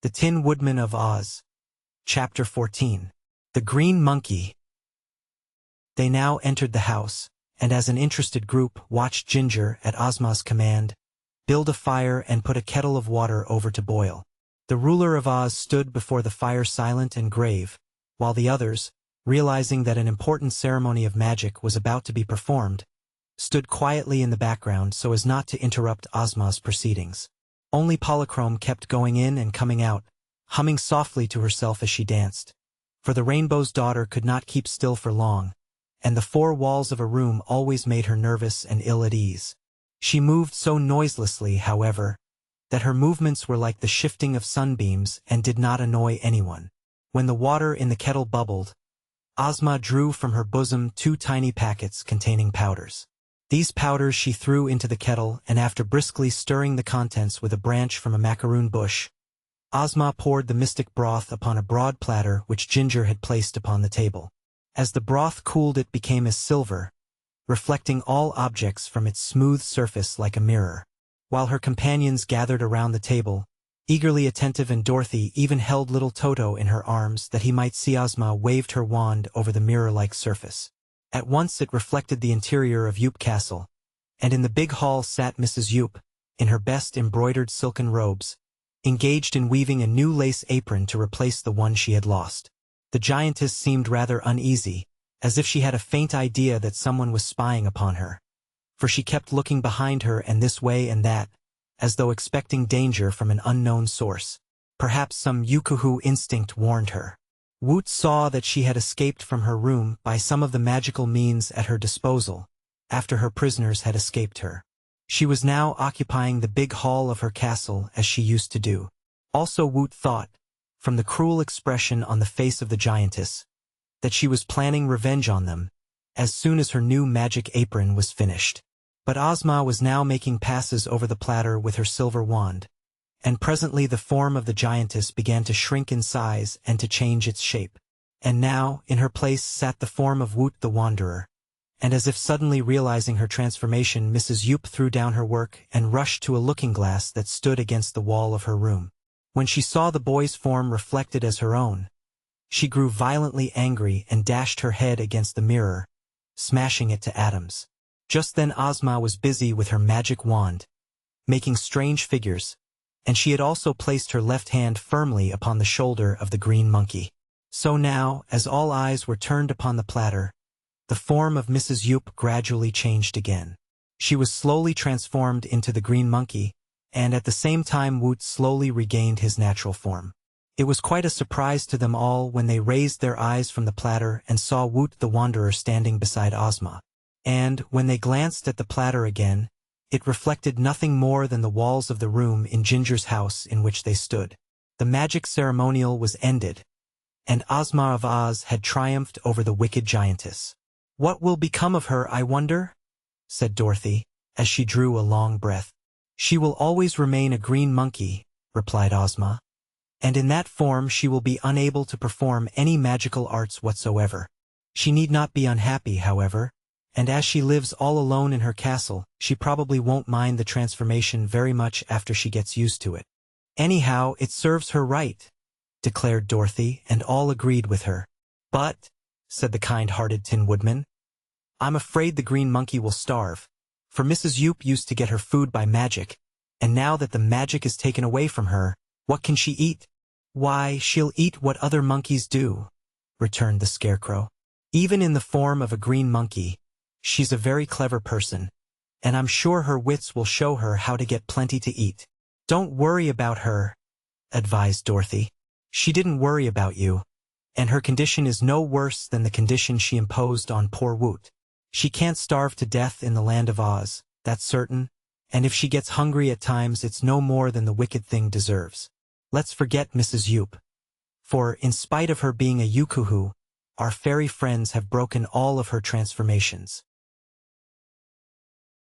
The Tin Woodman of Oz. Chapter 14. The Green Monkey. They now entered the house, and as an interested group watched Ginger, at Ozma's command, build a fire and put a kettle of water over to boil. The ruler of Oz stood before the fire silent and grave, while the others, realizing that an important ceremony of magic was about to be performed, stood quietly in the background so as not to interrupt Ozma's proceedings. Only Polychrome kept going in and coming out, humming softly to herself as she danced. For the Rainbow's daughter could not keep still for long, and the four walls of a room always made her nervous and ill at ease. She moved so noiselessly, however, that her movements were like the shifting of sunbeams and did not annoy anyone. When the water in the kettle bubbled, Ozma drew from her bosom 2 tiny packets containing powders. These powders she threw into the kettle, and after briskly stirring the contents with a branch from a macaroon bush, Ozma poured the mystic broth upon a broad platter which Ginger had placed upon the table. As the broth cooled, it became as silver, reflecting all objects from its smooth surface like a mirror. While her companions gathered around the table, eagerly attentive, and Dorothy even held little Toto in her arms that he might see, Ozma waved her wand over the mirror-like surface. At once it reflected the interior of Yoop Castle, and in the big hall sat Mrs. Yoop, in her best embroidered silken robes, engaged in weaving a new lace apron to replace the one she had lost. The giantess seemed rather uneasy, as if she had a faint idea that someone was spying upon her, for she kept looking behind her and this way and that, as though expecting danger from an unknown source. Perhaps some Yukuhu instinct warned her. Woot saw that she had escaped from her room by some of the magical means at her disposal, after her prisoners had escaped her. She was now occupying the big hall of her castle as she used to do. Also Woot thought, from the cruel expression on the face of the giantess, that she was planning revenge on them, as soon as her new magic apron was finished. But Ozma was now making passes over the platter with her silver wand, and presently the form of the giantess began to shrink in size and to change its shape. And now, in her place sat the form of Woot the Wanderer, and as if suddenly realizing her transformation, Mrs. Yoop threw down her work and rushed to a looking-glass that stood against the wall of her room. When she saw the boy's form reflected as her own, she grew violently angry and dashed her head against the mirror, smashing it to atoms. Just then Ozma was busy with her magic wand, making strange figures, and she had also placed her left hand firmly upon the shoulder of the green monkey. So now, as all eyes were turned upon the platter, the form of Mrs. Yoop gradually changed again. She was slowly transformed into the green monkey, and at the same time Woot slowly regained his natural form. It was quite a surprise to them all when they raised their eyes from the platter and saw Woot the Wanderer standing beside Ozma. And, when they glanced at the platter again, it reflected nothing more than the walls of the room in Ginger's house in which they stood. The magic ceremonial was ended, and Ozma of Oz had triumphed over the wicked giantess. "What will become of her, I wonder?" said Dorothy, as she drew a long breath. "She will always remain a green monkey," replied Ozma, "and in that form she will be unable to perform any magical arts whatsoever. She need not be unhappy, however, and as she lives all alone in her castle, she probably won't mind the transformation very much after she gets used to it. Anyhow, it serves her right," declared Dorothy, and all agreed with her. "But," said the kind-hearted Tin Woodman, "I'm afraid the green monkey will starve, for Mrs. Yoop used to get her food by magic, and now that the magic is taken away from her, what can she eat?" "Why, she'll eat what other monkeys do," returned the Scarecrow. "Even in the form of a green monkey, she's a very clever person, and I'm sure her wits will show her how to get plenty to eat." "Don't worry about her," advised Dorothy. "She didn't worry about you, and her condition is no worse than the condition she imposed on poor Woot. She can't starve to death in the land of Oz, that's certain, and if she gets hungry at times it's no more than the wicked thing deserves. Let's forget Mrs. Yoop, for, in spite of her being a Yukuhu, our fairy friends have broken all of her transformations.